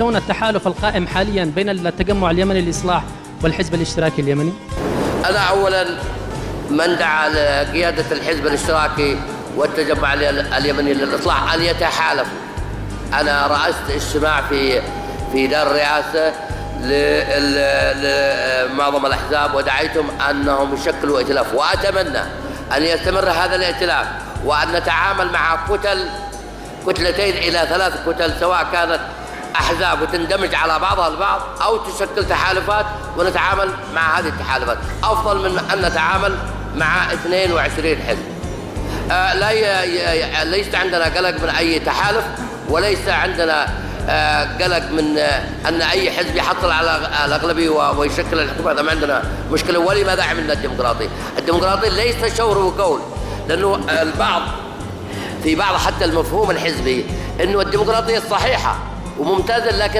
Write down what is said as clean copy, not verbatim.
شلون التحالف القائم حاليا بين التجمع اليمني للإصلاح والحزب الاشتراكي اليمني؟ أنا أولا من دعا لقيادة الحزب الاشتراكي والتجمع اليمني للإصلاح أن يتحالفوا. أنا رأست اجتماع في دار الرئاسة لمعظم الأحزاب ودعيتهم أنهم يشكلوا ائتلاف، وأتمنى أن يستمر هذا الائتلاف وأن نتعامل مع كتلتين إلى 3 كتل، سواء كانت أحزاب وتندمج على بعضها البعض أو تشكل تحالفات ونتعامل مع هذه التحالفات، أفضل من أن نتعامل مع 22 حزب. ليس عندنا قلق من أي تحالف، وليس عندنا قلق من أن أي حزب يحصل على الأغلبية ويشكل الحكومة. هذا ما عندنا مشكلة. ولماذا عملنا الديمقراطية؟ الديمقراطية ليس شور وقول، لأنه في بعض حتى المفهوم الحزبي أنه الديمقراطية الصحيحة وممتازة، لكن